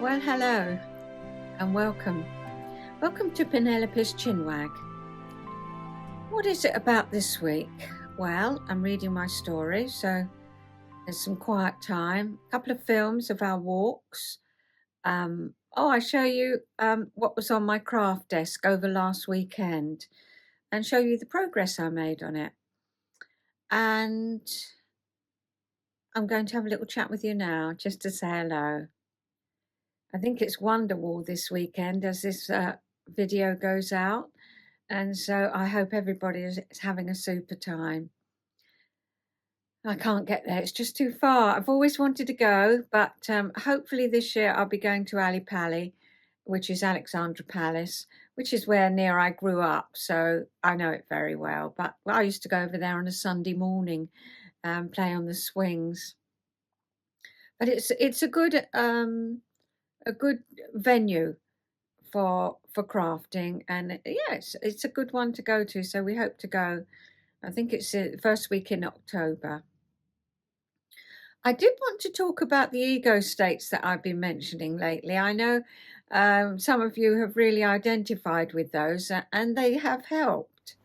Well, hello and welcome. Welcome to Penelope's Chinwag. What is it about this week? Well, I'm reading my story, so there's some quiet time, a couple of films of our walks. I show you what was on my craft desk over last weekend and show you the progress I made on it. And I'm going to have a little chat with you now just to say hello. I think it's Wonderwall this weekend as this video goes out, and so I hope everybody is having a super time. I can't get there, it's just too far. I've always wanted to go, but hopefully this year I'll be going to Ali Pali, which is Alexandra Palace, which is where near I grew up, so I know it very well. But I used to go over there on a Sunday morning and play on the swings. But it's a good venue for crafting, and yes, it's a good one to go to, so we hope to go. I think it's the first week in October. I did want to talk about the ego states that I've been mentioning lately. I know some of you have really identified with those, and they have helped.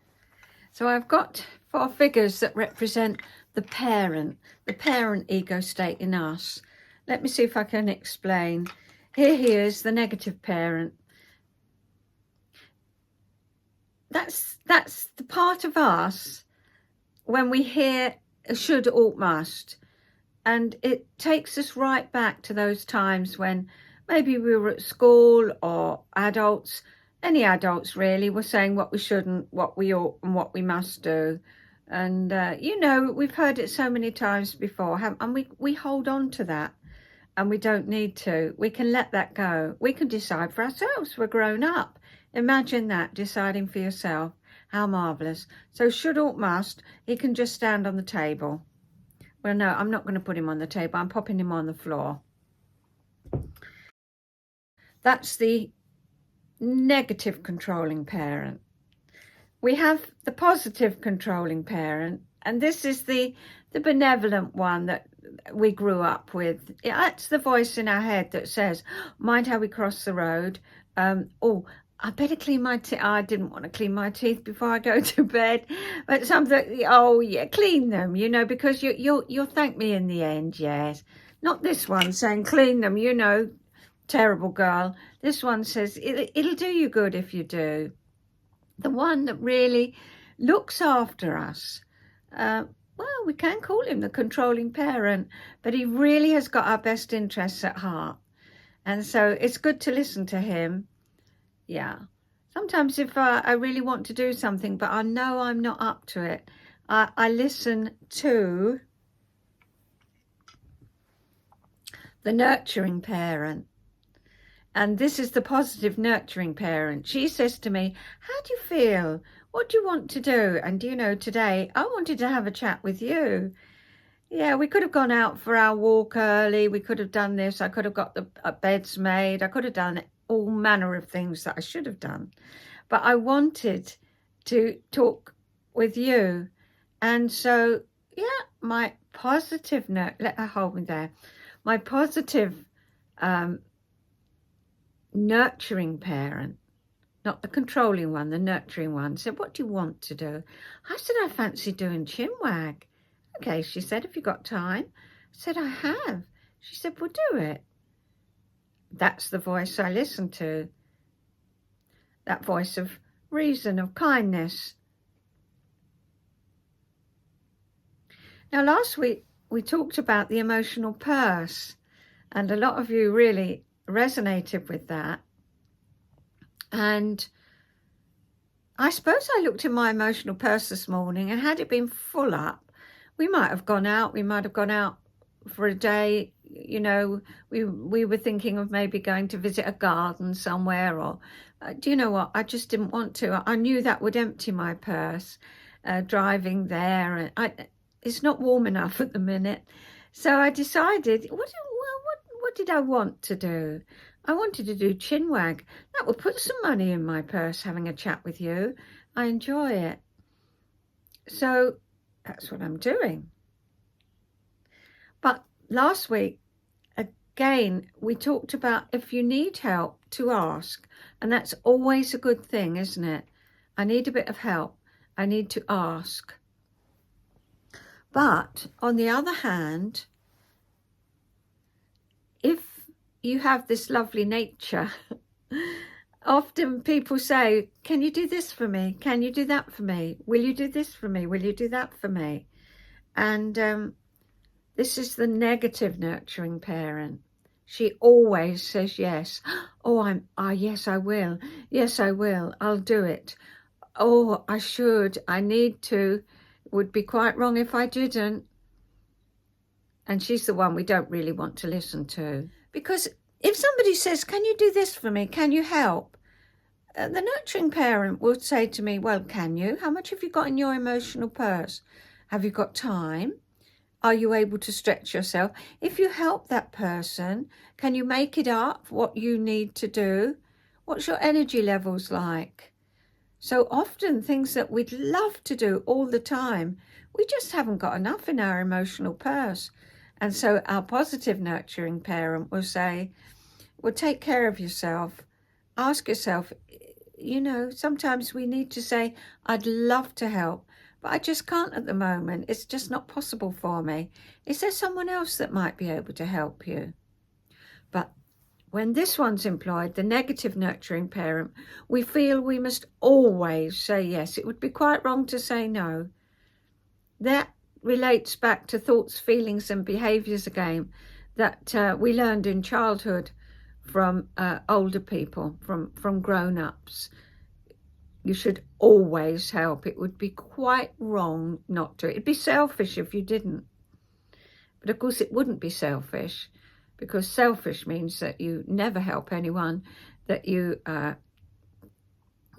So I've got 4 figures that represent the parent ego state in us. Let me see if I can explain. Here he is, the negative parent. That's the part of us when we hear should, ought, must, and it takes us right back to those times when maybe we were at school, or adults, any adults really, were saying what we shouldn't, what we ought, and what we must do. And we've heard it so many times before, and we hold on to that, and we don't need to. We can let that go. We can decide for ourselves. We're grown up. Imagine that, deciding for yourself. How marvellous. So should, ought, must, he can just stand on the table. Well, no, I'm not going to put him on the table. I'm popping him on the floor. That's the negative controlling parent. We have the positive controlling parent, and this is the benevolent one that we grew up with. It's the voice in our head that says, mind how we cross the road. I better clean my teeth. I didn't want to clean my teeth before I go to bed, but something. Oh yeah, clean them. Because you'll thank me in the end. Yes, not this one saying clean them. Terrible girl. This one says it'll do you good if you do. The one that really looks after us. Well, we can call him the controlling parent, but he really has got our best interests at heart, and so it's good to listen to him. Yeah, sometimes if I really want to do something, but I know I'm not up to it, I listen to the nurturing parent. And this is the positive nurturing parent. She says to me, how do you feel? What do you want to do? And today I wanted to have a chat with you. Yeah, we could have gone out for our walk early. We could have done this. I could have got the beds made. I could have done all manner of things that I should have done, but I wanted to talk with you. And so my positive note, let her hold me there, my positive nurturing parent, not the controlling one, the nurturing one, said, what do you want to do? I said, I fancy doing Chinwag. Okay, she said, have you got time? I said, I have. She said, well, do it. That's the voice I listen to. That voice of reason, of kindness. Now, last week we talked about the emotional purse, and a lot of you really resonated with that. And I suppose I looked in my emotional purse this morning, and had it been full up, we might have gone out. We might have gone out for a day. We were thinking of maybe going to visit a garden somewhere, or do you know what? I just didn't want to. I knew that would empty my purse, driving there, and it's not warm enough at the minute. So I decided, what did I want to do? I wanted to do Chinwag. That would put some money in my purse, having a chat with you. I enjoy it. So that's what I'm doing. But last week, again, we talked about if you need help to ask, and that's always a good thing, isn't it? I need a bit of help. I need to ask. But on the other hand, if you have this lovely nature, often people say, can you do this for me? Can you do that for me? Will you do this for me? Will you do that for me? And this is the negative nurturing parent. She always says yes. Oh, yes, I will. Yes, I will. I'll do it. Oh, I should. I need to. It would be quite wrong if I didn't. And she's the one we don't really want to listen to. Because if somebody says, can you do this for me? Can you help? The nurturing parent would say to me, well, can you? How much have you got in your emotional purse? Have you got time? Are you able to stretch yourself? If you help that person, can you make it up what you need to do? What's your energy levels like? So often things that we'd love to do all the time, we just haven't got enough in our emotional purse. And so our positive nurturing parent will say, well, take care of yourself. Ask yourself, sometimes we need to say, I'd love to help, but I just can't at the moment. It's just not possible for me. Is there someone else that might be able to help you? But when this one's employed, the negative nurturing parent, we feel we must always say yes. It would be quite wrong to say no. That relates back to thoughts, feelings and behaviours again that we learned in childhood from older people, from grown-ups. You should always help. It would be quite wrong not to. It'd be selfish if you didn't. But of course it wouldn't be selfish, because selfish means that you never help anyone, that you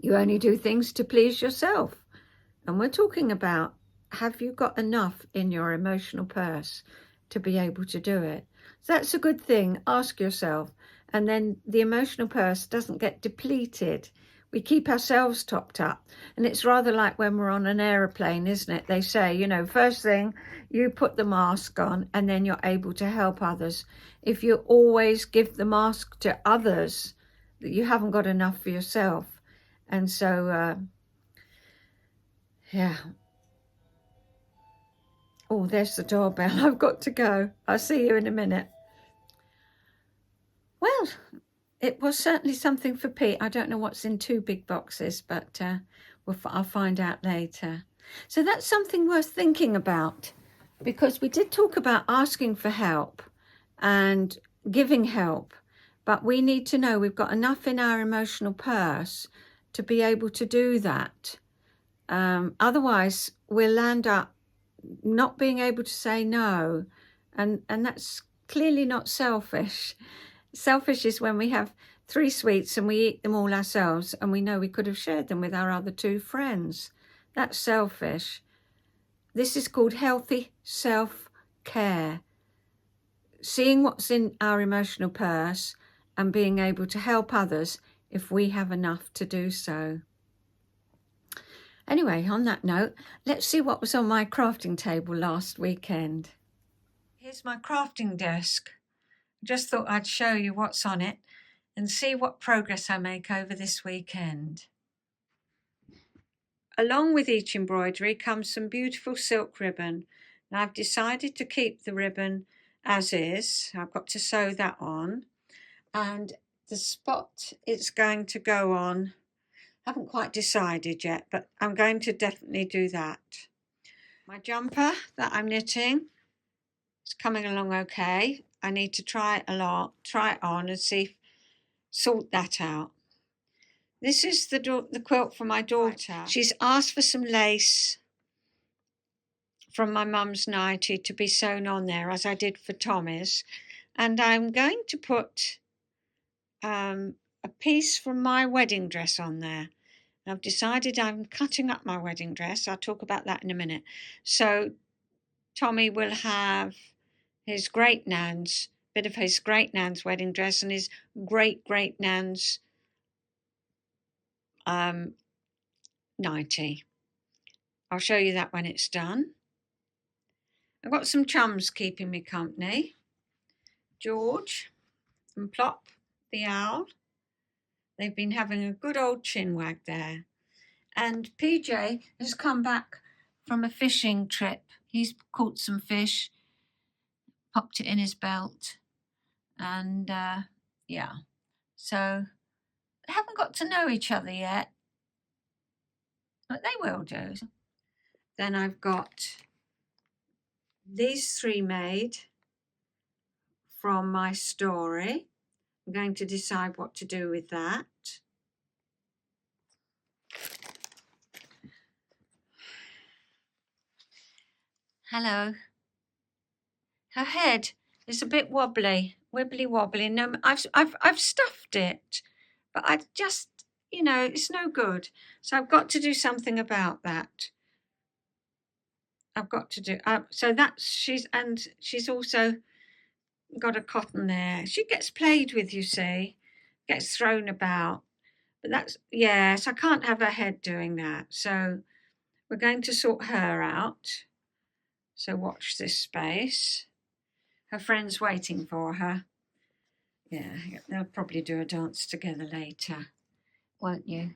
only do things to please yourself. And we're talking about, have you got enough in your emotional purse to be able to do it? So that's a good thing. Ask yourself. And then the emotional purse doesn't get depleted. We keep ourselves topped up. And it's rather like when we're on an aeroplane, isn't it? They say, first thing, you put the mask on and then you're able to help others. If you always give the mask to others, you haven't got enough for yourself. And so, yeah. Oh, there's the doorbell. I've got to go. I'll see you in a minute. Well, it was certainly something for Pete. I don't know what's in 2 big boxes, but I'll find out later. So that's something worth thinking about, because we did talk about asking for help and giving help, but we need to know we've got enough in our emotional purse to be able to do that. Otherwise, we'll land up not being able to say no, and that's clearly not selfish. Selfish is when we have 3 sweets and we eat them all ourselves and we know we could have shared them with our other 2 friends. That's selfish. This is called healthy self-care. Seeing what's in our emotional purse and being able to help others if we have enough to do so. Anyway, on that note, let's see what was on my crafting table last weekend. Here's my crafting desk. Just thought I'd show you what's on it and see what progress I make over this weekend. Along with each embroidery comes some beautiful silk ribbon. And I've decided to keep the ribbon as is. I've got to sew that on. And the spot it's going to go on, I haven't quite decided yet, but I'm going to definitely do that. My jumper that I'm knitting is coming along okay. I need to try it on and sort that out. This is the quilt for my daughter. She's asked for some lace from my mum's nightie to be sewn on there, as I did for Tommy's. And I'm going to put a piece from my wedding dress on there. I've decided I'm cutting up my wedding dress. I'll talk about that in a minute. So Tommy will have his great-nan's, bit of his great-nan's wedding dress and his great-great-nan's nightie. I'll show you that when it's done. I've got some chums keeping me company. George and Plop, the owl. They've been having a good old chinwag there. And PJ has come back from a fishing trip. He's caught some fish, popped it in his belt, and yeah. So they haven't got to know each other yet, but they will do. Then I've got these three made from my story. I'm going to decide what to do with that. Hello. Her head is a bit wobbly, wibbly-wobbly. No, I've stuffed it, but I just, it's no good. So I've got to do something about that. I've got to do. So that's she's also got a cotton there. She gets played with, you see, gets thrown about. But that's, yes, I can't have her head doing that. So we're going to sort her out. So watch this space. Her friend's waiting for her. Yeah, they'll probably do a dance together later, won't you?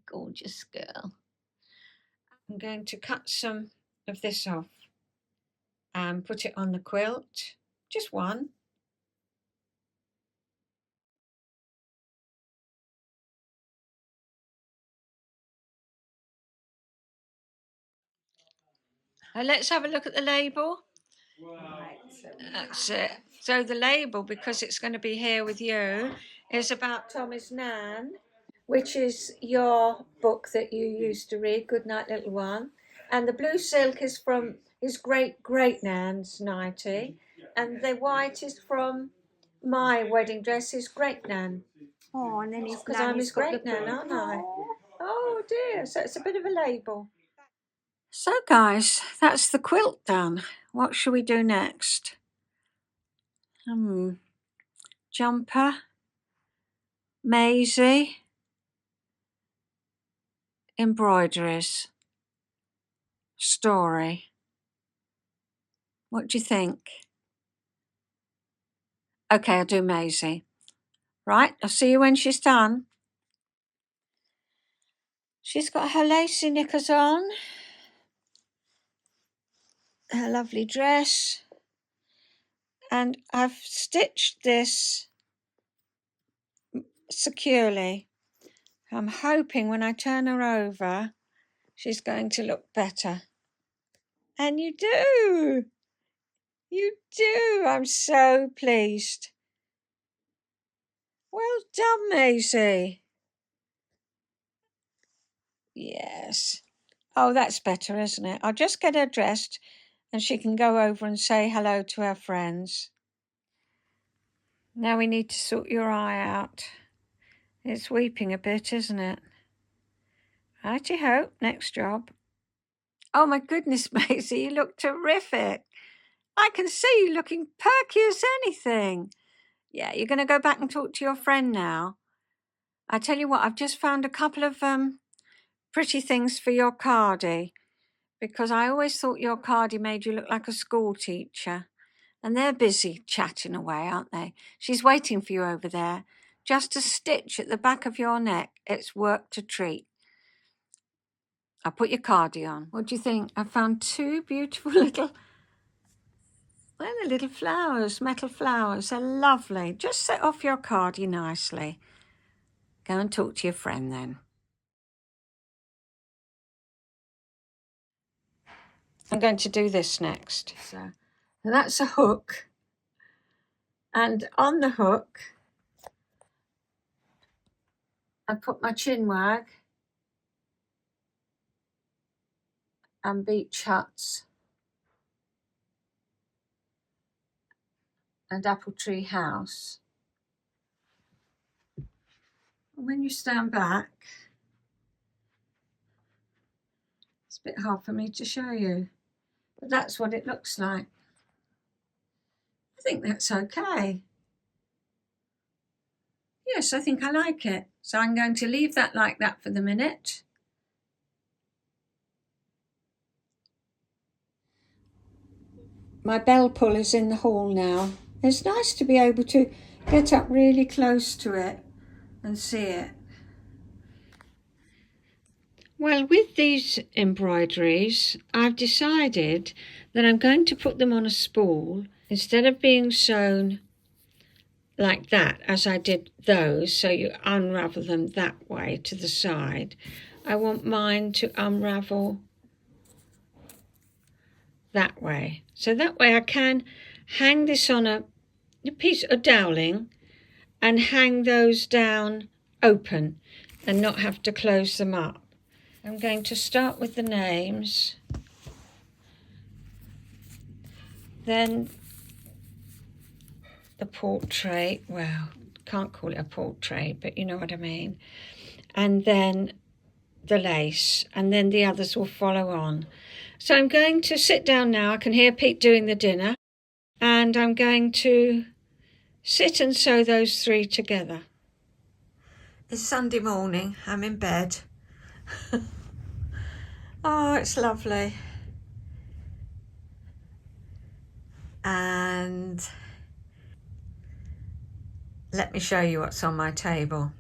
Gorgeous girl. I'm going to cut some of this off and put it on the quilt. Just one. Let's have a look at the label. Right, that's it. So the label, because it's going to be here with you, is about Tommy's Nan, which is your book that you used to read, Good Night Little One. And the blue silk is from his great Nan's 90. And the white is from my wedding dress, his great Nan. Oh, and then his Because I'm his great Nan, aren't I? Oh dear, so it's a bit of a label. So guys, that's the quilt done. What shall we do next? Jumper, Maisie, embroideries, story. What do you think? Okay, I'll do Maisie. Right, I'll see you when she's done. She's got her lacy knickers on, her lovely dress, and I've stitched this securely. I'm hoping when I turn her over, she's going to look better. And you do! You do! I'm so pleased. Well done, Maisie. Yes. Oh, that's better, isn't it? I'll just get her dressed and she can go over and say hello to her friends. Now we need to sort your eye out. It's weeping a bit, isn't it? Righty-ho, next job. Oh my goodness, Maisie, you look terrific. I can see you looking perky as anything. Yeah, you're going to go back and talk to your friend now. I tell you what, I've just found a couple of pretty things for your cardie, because I always thought your cardie made you look like a school teacher. And they're busy chatting away, aren't they? She's waiting for you over there. Just a stitch at the back of your neck. It's work to treat. I'll put your cardie on. What do you think? I found two beautiful little... Where are the little flowers? Metal flowers. They're lovely. Just set off your cardie nicely. Go and talk to your friend then. I'm going to do this next. So that's a hook. And on the hook, I put my Chinwag and beach huts and apple tree house. And when you stand back, it's a bit hard for me to show you, but that's what it looks like. I think that's okay. Yes, I think I like it. So I'm going to leave that like that for the minute. My bell pull is in the hall now. It's nice to be able to get up really close to it and see it. Well, with these embroideries, I've decided that I'm going to put them on a spool instead of being sewn like that as I did those, so you unravel them that way to the side. I want mine to unravel that way. So that way I can hang this on a piece of doweling and hang those down open and not have to close them up. I'm going to start with the names, then the portrait, well, can't call it a portrait, but you know what I mean, and then the lace, and then the others will follow on. So I'm going to sit down now. I can hear Pete doing the dinner, and I'm going to sit and sew those three together. It's Sunday morning. I'm in bed. Oh, it's lovely. And let me show you what's on my table.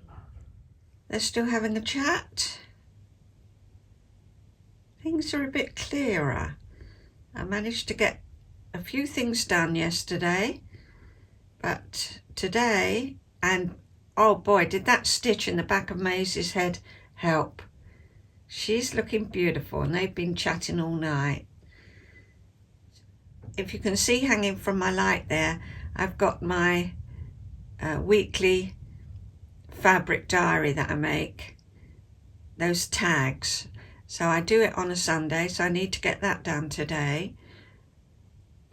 They're still having a chat. Things are a bit clearer. I managed to get a few things done yesterday, but today, and oh boy, did that stitch in the back of Maisie's head help. She's looking beautiful, and they've been chatting all night. If you can see hanging from my light there, I've got my weekly fabric diary that I make, those tags. So I do it on a Sunday, so I need to get that done today.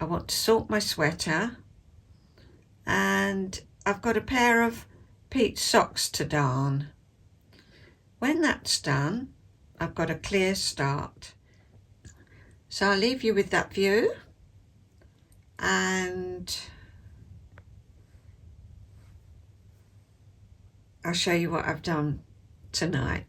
I want to sort my sweater, and I've got a pair of Pete's socks to darn. When that's done, I've got a clear start. So I'll leave you with that view, and I'll show you what I've done tonight.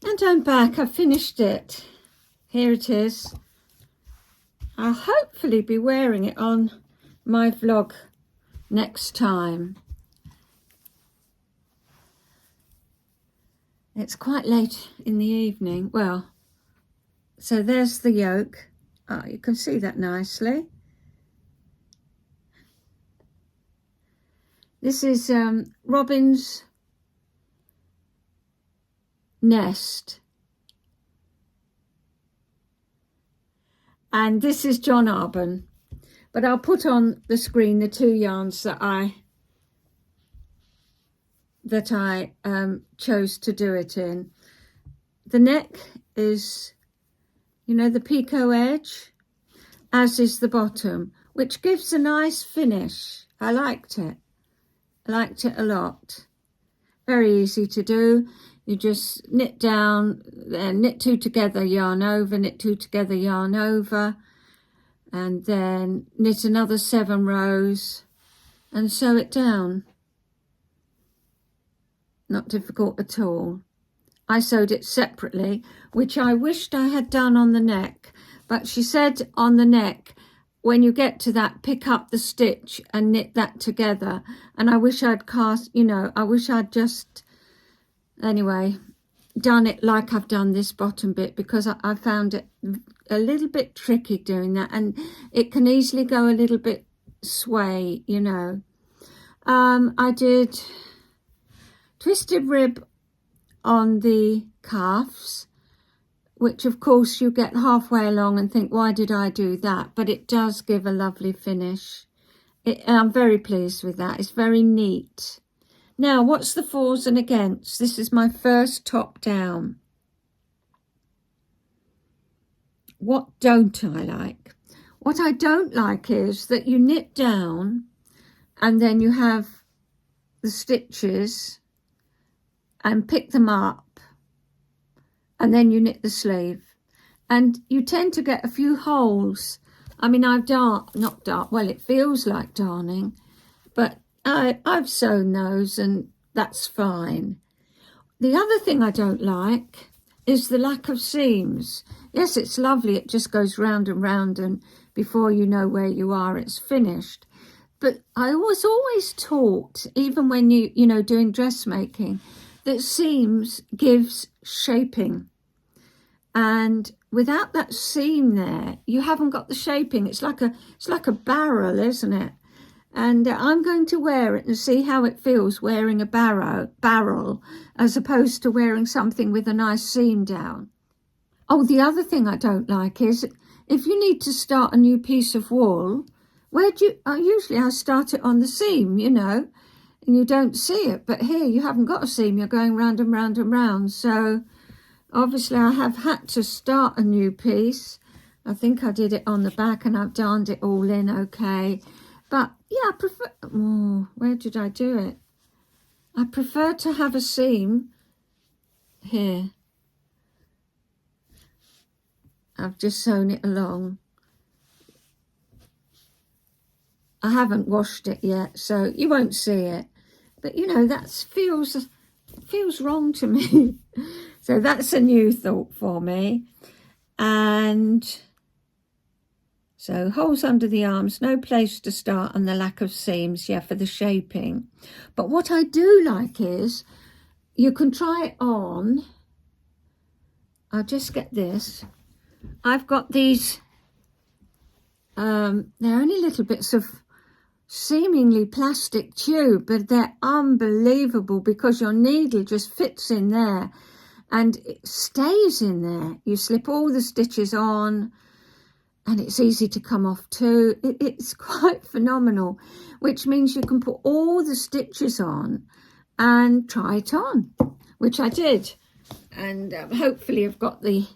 And I'm back. I've finished it. Here it is. I'll hopefully be wearing it on my vlog next time. It's quite late in the evening. Well, so there's the yoke. Oh, you can see that nicely. This is Robin's nest. And this is John Arbon. But I'll put on the screen the two yarns that I chose to do it in. The neck is, you know, the picot edge, as is the bottom, which gives a nice finish. I liked it. I liked it a lot. Very easy to do. You just knit down, then knit two together, yarn over, knit two together, yarn over, and then knit another 7 rows and sew it down. Not difficult at all. I sewed it separately, which I wished I had done on the neck, but she said on the neck, when you get to that, pick up the stitch and knit that together. And I wish I'd I wish I'd just, anyway, done it like I've done this bottom bit, because I found it a little bit tricky doing that, and it can easily go a little bit sway, you know. I did twisted rib on the calves, which of course you get halfway along and think, why did I do that? But it does give a lovely finish. I'm very pleased with that. It's very neat. Now, what's the fors and against? This is my first top down. What don't I like? What I don't like is that you knit down and then you have the stitches and pick them up, and then you knit the sleeve, and you tend to get a few holes. I mean, well, it feels like darning, but I've sewn those, and that's fine. The other thing I don't like is the lack of seams. Yes, it's lovely, it just goes round and round, and before you know where you are, it's finished. But I was always taught, even when you know, doing dressmaking, that seams gives shaping. And without that seam there, you haven't got the shaping. It's like a barrel, isn't it? And I'm going to wear it and see how it feels wearing a barrel as opposed to wearing something with a nice seam down. Oh, the other thing I don't like is if you need to start a new piece of wool, where do you, usually I start it on the seam, you know, and you don't see it. But here you haven't got a seam, you're going round and round and round. So obviously I have had to start a new piece. I think I did it on the back and I've darned it all in okay. But yeah, I prefer, oh, where did I do it? I prefer to have a seam here. I've just sewn it along. I haven't washed it yet, so you won't see it. But you know, that feels wrong to me. So that's a new thought for me. And so holes under the arms, no place to start, and the lack of seams, yeah, for the shaping. But what I do like is you can try it on. I'll just get this. I've got these, they're only little bits of seemingly plastic tube, but they're unbelievable because your needle just fits in there and it stays in there. You slip all the stitches on and it's easy to come off too. It's quite phenomenal, which means you can put all the stitches on and try it on, which I did. And hopefully I've got the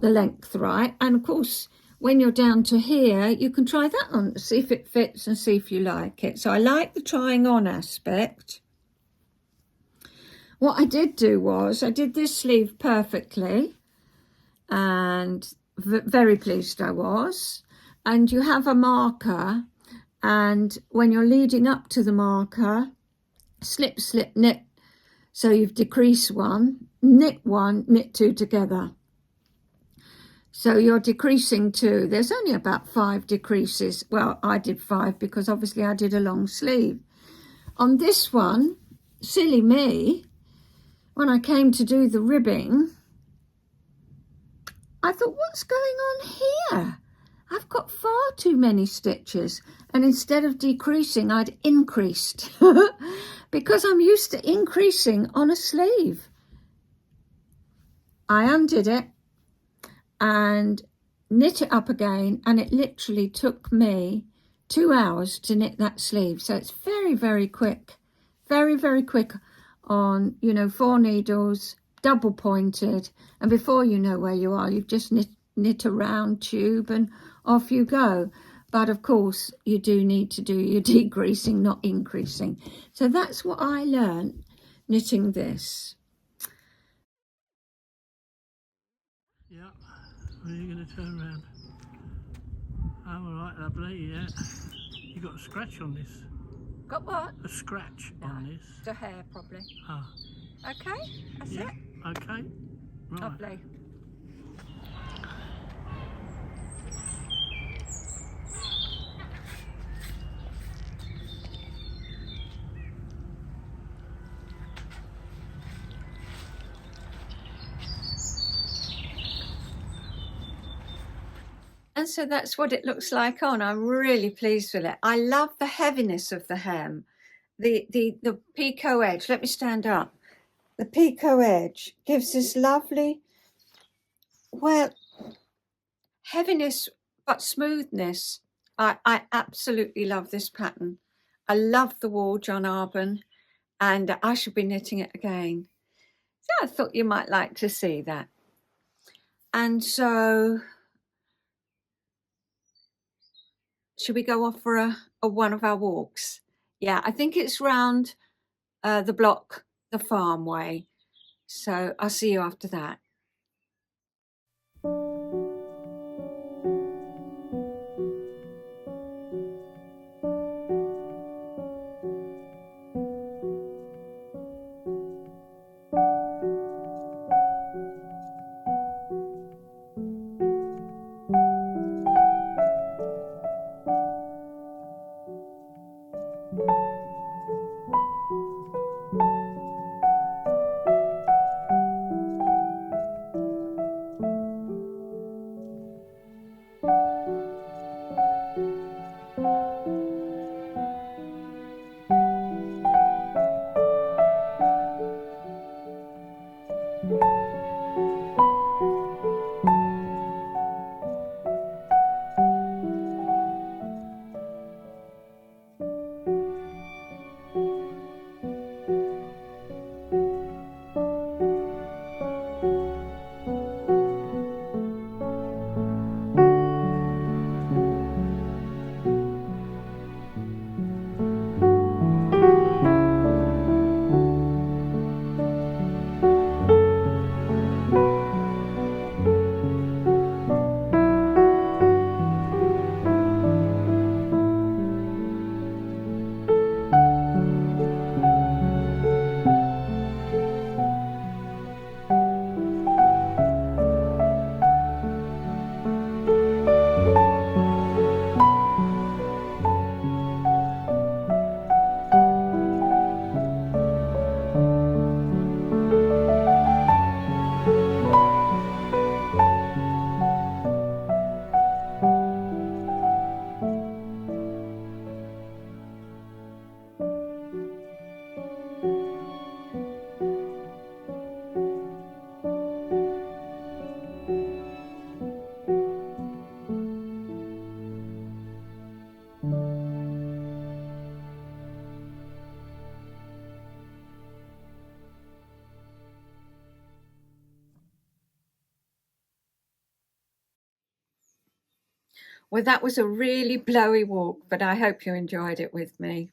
length right. And of course, when you're down to here, you can try that on, see if it fits and see if you like it. So I like the trying on aspect. What I did do was I did this sleeve perfectly, and very pleased I was. And you have a marker, and when you're leading up to the marker, slip, slip, knit. So you've decreased one, knit two together. So you're decreasing two. There's only about 5 decreases. Well, I did 5 because obviously I did a long sleeve. On this one, silly me, when I came to do the ribbing, I thought, what's going on here? I've got far too many stitches. And instead of decreasing, I'd increased because I'm used to increasing on a sleeve. I undid it and knit it up again, and it literally took me 2 hours to knit that sleeve. So it's very, very quick, very, very quick on, you know, 4 needles, double pointed, and before you know where you are, you've just knit a round tube and off you go. But of course you do need to do your decreasing, not increasing. So that's what I learned knitting this. Yeah, when are you going to turn around? Oh, all right, lovely, yeah. You got a scratch on this? Got what? A scratch on this? The hair, probably. Ah. Okay, that's Yeah, it. okay. Right. Lovely. And so that's what it looks like on. I'm really pleased with it. I love the heaviness of the hem. The picot edge. Let me stand up. The picot edge gives this lovely, well, heaviness but smoothness. I absolutely love this pattern. I love the wool, John Arbon, and I should be knitting it again. So I thought you might like to see that. And so should we go off for a one of our walks? Yeah, I think it's round the block, the farm way. So I'll see you after that. Well, that was a really blowy walk, but I hope you enjoyed it with me.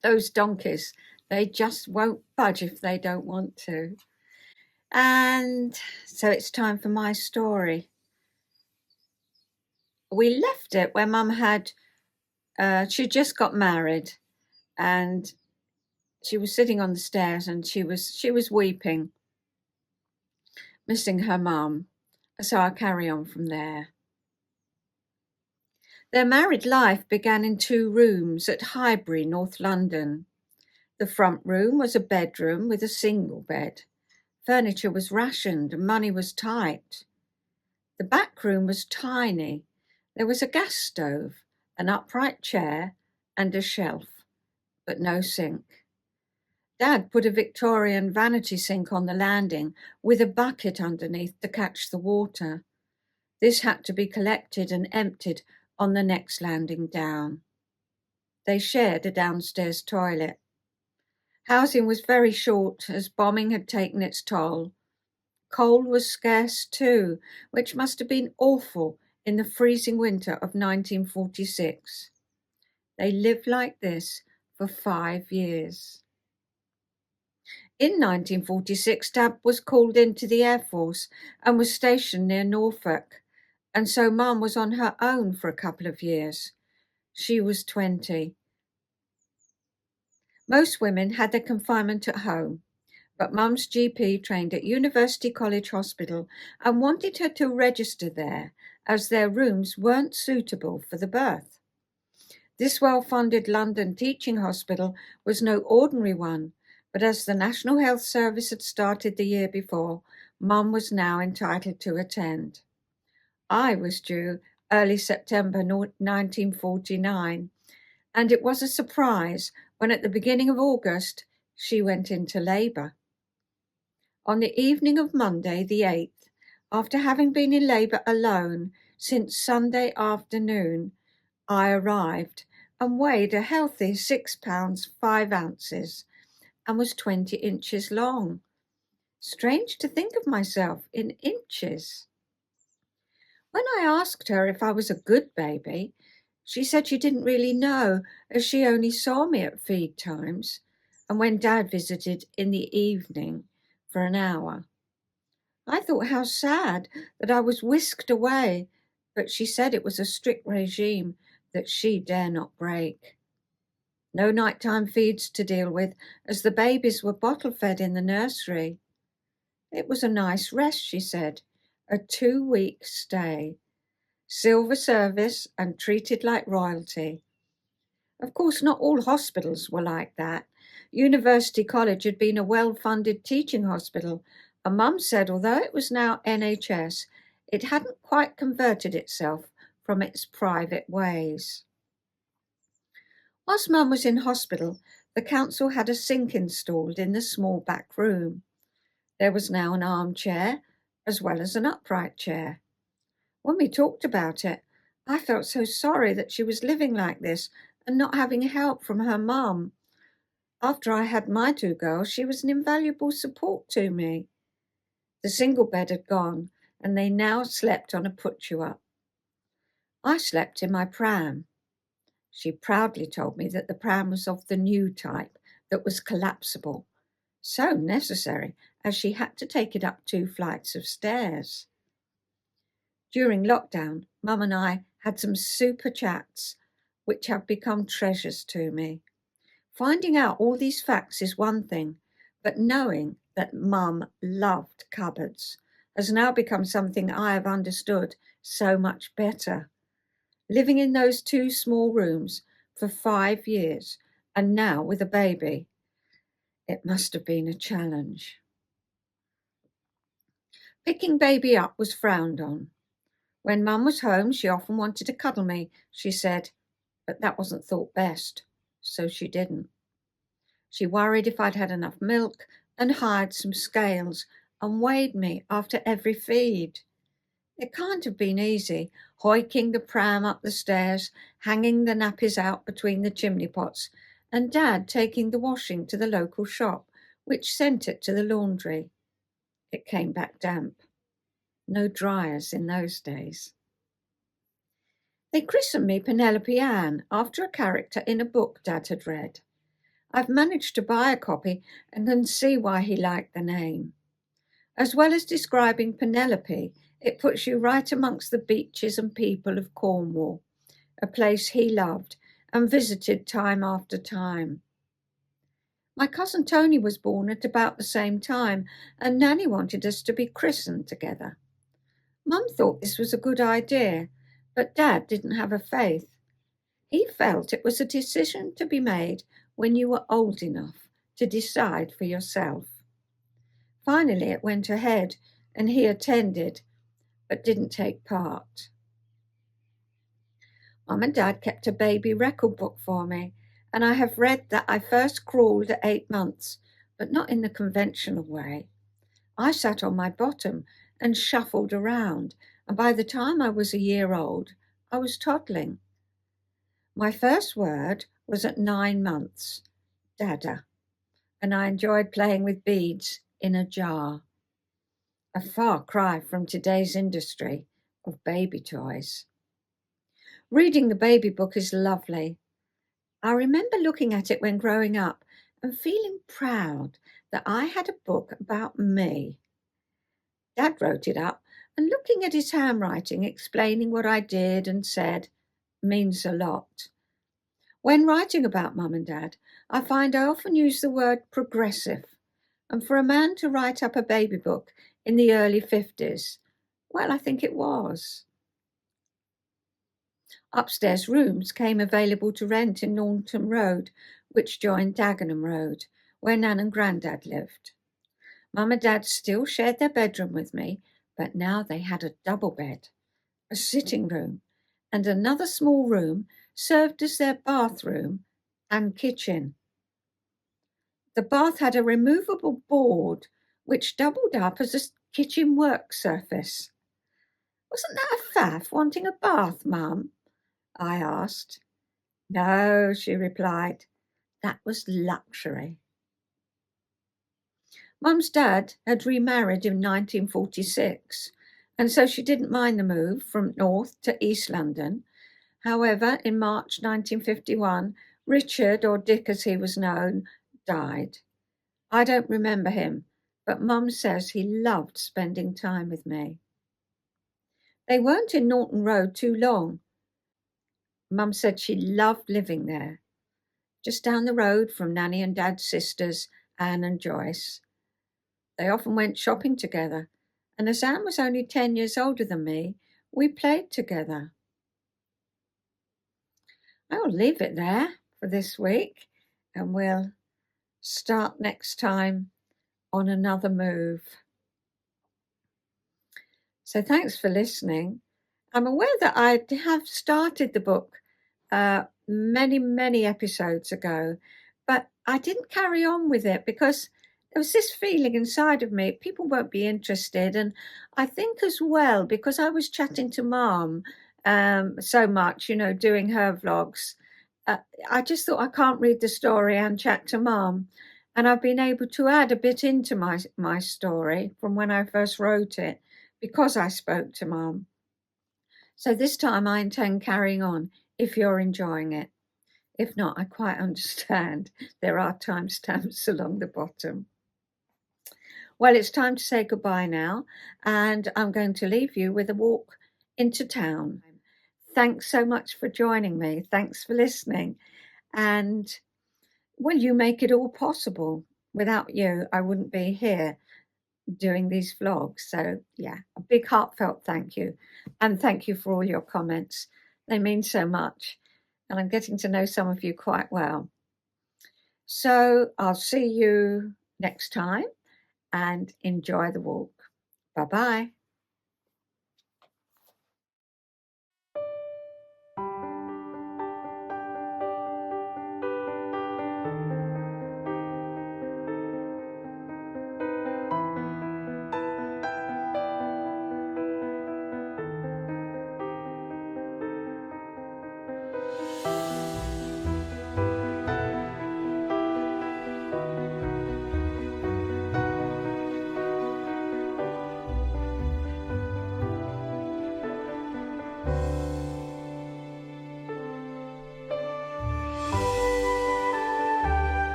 Those donkeys, they just won't budge if they don't want to. And so it's time for my story. We left it where Mum had, she just got married, and she was sitting on the stairs and she was weeping, missing her mum. So I'll carry on from there. Their married life began in 2 rooms at Highbury, North London. The front room was a bedroom with a single bed. Furniture was rationed and money was tight. The back room was tiny. There was a gas stove, an upright chair, and a shelf, but no sink. Dad put a Victorian vanity sink on the landing with a bucket underneath to catch the water. This had to be collected and emptied on the next landing down. They shared a downstairs toilet. Housing was very short as bombing had taken its toll. Coal was scarce too, which must have been awful in the freezing winter of 1946. They lived like this for 5 years. In 1946, Dad was called into the Air Force and was stationed near Norfolk, and so Mum was on her own for a couple of years. She was 20. Most women had their confinement at home, but Mum's GP trained at University College Hospital and wanted her to register there as their rooms weren't suitable for the birth. This well-funded London teaching hospital was no ordinary one, but as the National Health Service had started the year before, Mum was now entitled to attend. I was due early September 1949, and it was a surprise when at the beginning of August she went into labour. On the evening of Monday the 8th, after having been in labour alone since Sunday afternoon, I arrived and weighed a healthy 6 pounds 5 ounces and was 20 inches long. Strange to think of myself in inches. When I asked her if I was a good baby, she said she didn't really know, as she only saw me at feed times and when Dad visited in the evening for an hour. I thought how sad that I was whisked away, but she said it was a strict regime that she dare not break. No nighttime feeds to deal with, as the babies were bottle-fed in the nursery. It was a nice rest, she said, a 2-week stay. Silver service and treated like royalty. Of course, not all hospitals were like that. University College had been a well-funded teaching hospital, and Mum said although it was now NHS, it hadn't quite converted itself from its private ways. Whilst Mum was in hospital, the council had a sink installed in the small back room. There was now an armchair as well as an upright chair. When we talked about it, I felt so sorry that she was living like this and not having help from her mum. After I had my two girls, she was an invaluable support to me. The single bed had gone, and they now slept on a put-you-up. I slept in my pram. She proudly told me that the pram was of the new type that was collapsible, so necessary as she had to take it up 2 flights of stairs. During lockdown, Mum and I had some super chats, which have become treasures to me. Finding out all these facts is one thing, but knowing that Mum loved cupboards has now become something I have understood so much better. Living in those 2 small rooms for 5 years, and now with a baby, it must have been a challenge. Picking baby up was frowned on. When Mum was home, she often wanted to cuddle me, she said, but that wasn't thought best, so she didn't. She worried if I'd had enough milk and hired some scales and weighed me after every feed. It can't have been easy, hoiking the pram up the stairs, hanging the nappies out between the chimney pots, and Dad taking the washing to the local shop, which sent it to the laundry. It came back damp. No dryers in those days. They christened me Penelope Ann after a character in a book Dad had read. I've managed to buy a copy and can see why he liked the name. As well as describing Penelope, it puts you right amongst the beaches and people of Cornwall, a place he loved and visited time after time. My cousin Tony was born at about the same time, and Nanny wanted us to be christened together. Mum thought this was a good idea, but Dad didn't have a faith. He felt it was a decision to be made when you were old enough to decide for yourself. Finally, it went ahead, and he attended, but didn't take part. Mum and Dad kept a baby record book for me, and I have read that I first crawled at 8 months, but not in the conventional way. I sat on my bottom and shuffled around, and by the time I was a year old, I was toddling. My first word was at 9 months, Dada, and I enjoyed playing with beads in a jar. A far cry from today's industry of baby toys. Reading the baby book is lovely. I remember looking at it when growing up and feeling proud that I had a book about me. Dad wrote it up, and looking at his handwriting, explaining what I did and said, means a lot. When writing about Mum and Dad, I find I often use the word progressive, and for a man to write up a baby book in the early 50s, well, I think it was. Upstairs rooms came available to rent in Naunton Road, which joined Dagenham Road, where Nan and Grandad lived. Mum and Dad still shared their bedroom with me, but now they had a double bed, a sitting room, and another small room served as their bathroom and kitchen. The bath had a removable board which doubled up as a kitchen work surface. Wasn't that a faff wanting a bath, Mum? I asked. No, she replied. That was luxury. Mum's dad had remarried in 1946, and so she didn't mind the move from North to East London. However, in March 1951, Richard, or Dick as he was known, died. I don't remember him, but Mum says he loved spending time with me. They weren't in Naunton Road too long. Mum said she loved living there, just down the road from Nanny and Dad's sisters, Anne and Joyce. They often went shopping together, and as Anne was only 10 years older than me, we played together. I'll leave it there for this week, and we'll start next time on another move. So thanks for listening. I'm aware that I have started the book many episodes ago, but I didn't carry on with it because there was this feeling inside of me, people won't be interested. And I think as well, because I was chatting to Mom so much, doing her vlogs, I just thought I can't read the story and chat to Mom. And I've been able to add a bit into my story from when I first wrote it because I spoke to Mom. So this time I intend carrying on if you're enjoying it. If not, I quite understand. There are timestamps along the bottom. Well, it's time to say goodbye now, and I'm going to leave you with a walk into town. Thanks so much for joining me. Thanks for listening. And, well, you make it all possible. Without you, I wouldn't be here doing these vlogs. So, yeah, a big heartfelt thank you. And thank you for all your comments. They mean so much. And I'm getting to know some of you quite well. So I'll see you next time and enjoy the walk. Bye-bye.